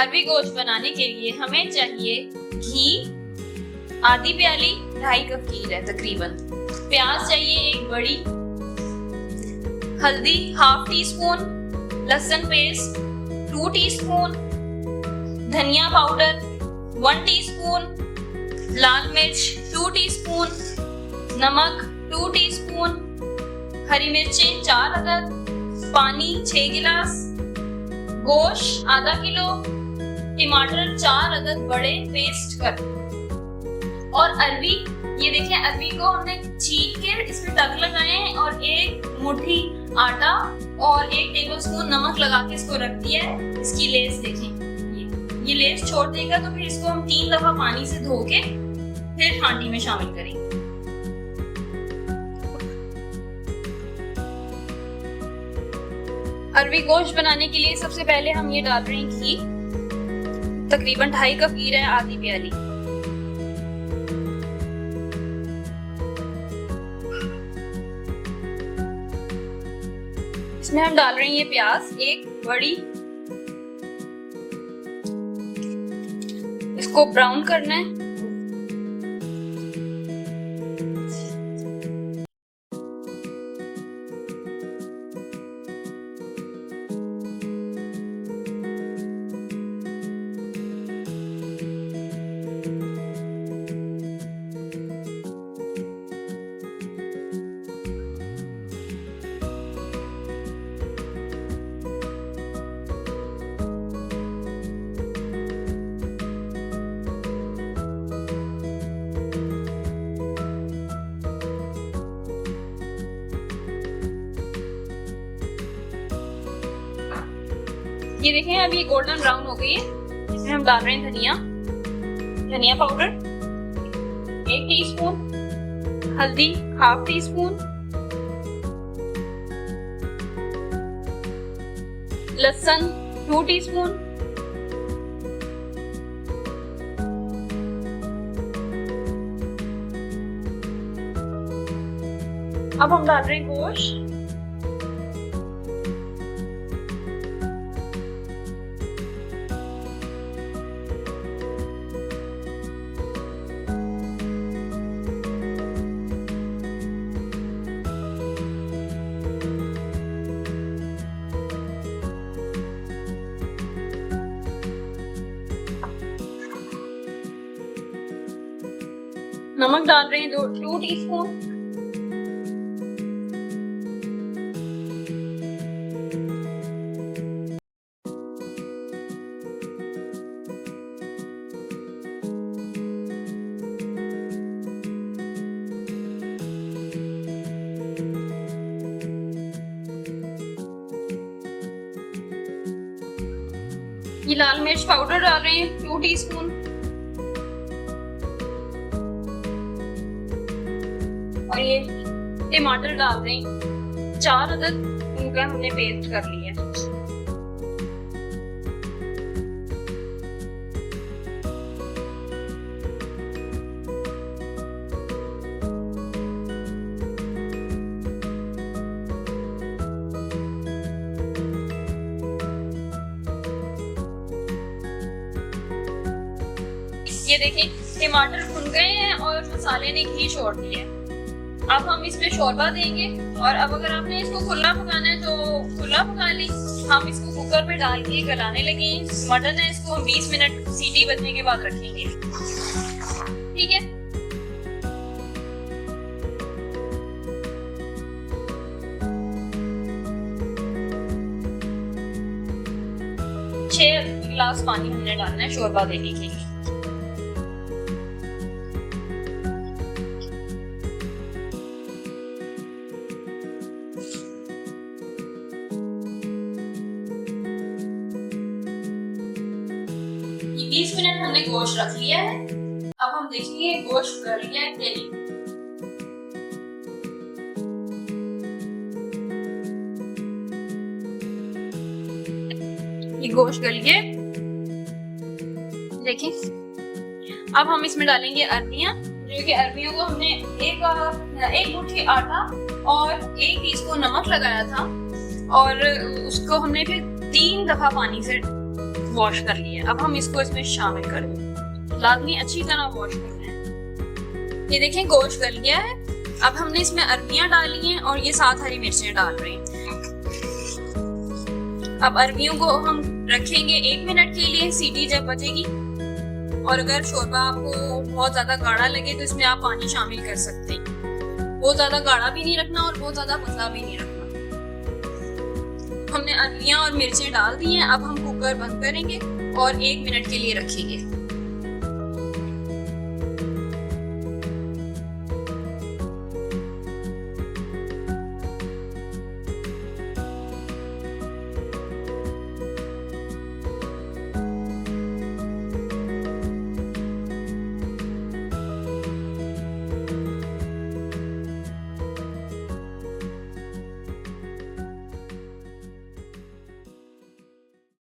अरबी गोश्त बनाने के लिए हमें चाहिए घी आधी प्याली, 2.5 कप घी है तकरीबन। प्याज चाहिए एक बड़ी, हल्दी 1/2 टीस्पून, लहसुन पेस्ट 2 टीस्पून, धनिया पाउडर 1 टीस्पून, लाल मिर्च 2 टीस्पून, नमक 2 टीस्पून, हरी मिर्चें 4 अदद, पानी 6 गिलास, गोश्त आधा किलो, टमाटर 4 अदद बड़े पेस्ट कर, और अरबी, ये देखिए अरबी को हमने छील के इसमें टक लगाए हैं और 1 मुट्ठी आटा और 1 टेबलस्पून नमक लगा के इसको रख दिया है। इसकी लेस देखें, ये लेस छोड़ देगा तो फिर इसको हम 3 दफा पानी से धो के फिर हांडी में शामिल करेंगे। अरबी गोश्त बनाने के लिए सबसे पहले हम ये डाल रहे हैं घी, तकरीबन 2.5 कप घी है, आधी प्याली। इसमें हम डाल रहे हैं ये प्याज एक बड़ी, इसको ब्राउन करना है। ये देखें अभी ये गोल्डन ब्राउन हो गई है। इसमें हम डाल रहे हैं धनिया पाउडर 1 टीस्पून, हल्दी 1/2 टीस्पून, लहसुन 2 टीस्पून, अब हम डाल रहे हैं गोश्त, नमक डाल रहे हैं 2 टीस्पून, ये लाल मिर्च पाउडर डाल रहे हैं 2 टीस्पून, और ये टमाटर डाल रहे हैं 4 अदद, उनका हमने पेस्ट कर लिया है। ये देखिए टमाटर भुन गए हैं और मसाले ने घी छोड़ दिया है। अब हम इसमें शोरबा देंगे, और अब अगर आपने इसको खुला पकाना है तो खुला पका ली। हम इसको कुकर में डाल के गलाने लगे। मटन है, इसको हम 20 मिनट सीटी बजने के बाद रखेंगे, ठीक है। छह गिलास पानी हमने डालना है शोरबा देने के लिए। ये 20 मिनट हमने गोश्त रख लिया है। अब हम देखेंगे गोश्त गल गया है कि नहीं। ये गोश्त गल गया, देखिए। अब हम इसमें डालेंगे अरबियां, जो कि अरबियों को हमने एक मुट्ठी आटा और 1 टीस्पून नमक लगाया था, और उसको हमने फिर 3 दफा पानी से वॉश कर लिया। अब हम इसको इसमें शामिल कर देंगे, लाजमी अच्छी तरह वॉश करना है। ये देखें गोश्त गल गया है। अब हमने इसमें अरबियां डाली हैं और ये 7 हरी मिर्चें डाल रहे हैं। अब अरबियों को हम रखेंगे 1 मिनट के लिए, सीटी जब बजेगी। और अगर शोरबा आपको बहुत ज्यादा गाढ़ा लगे तो इसमें आप पानी शामिल कर सकते हैं। बहुत ज्यादा गाढ़ा भी नहीं रखना और बहुत ज्यादा पतला भी नहीं रखना। हमने अरबियां और मिर्चें डाल दी हैं। अब हम कुकर बंद करेंगे और 1 मिनट के लिए रखेंगे।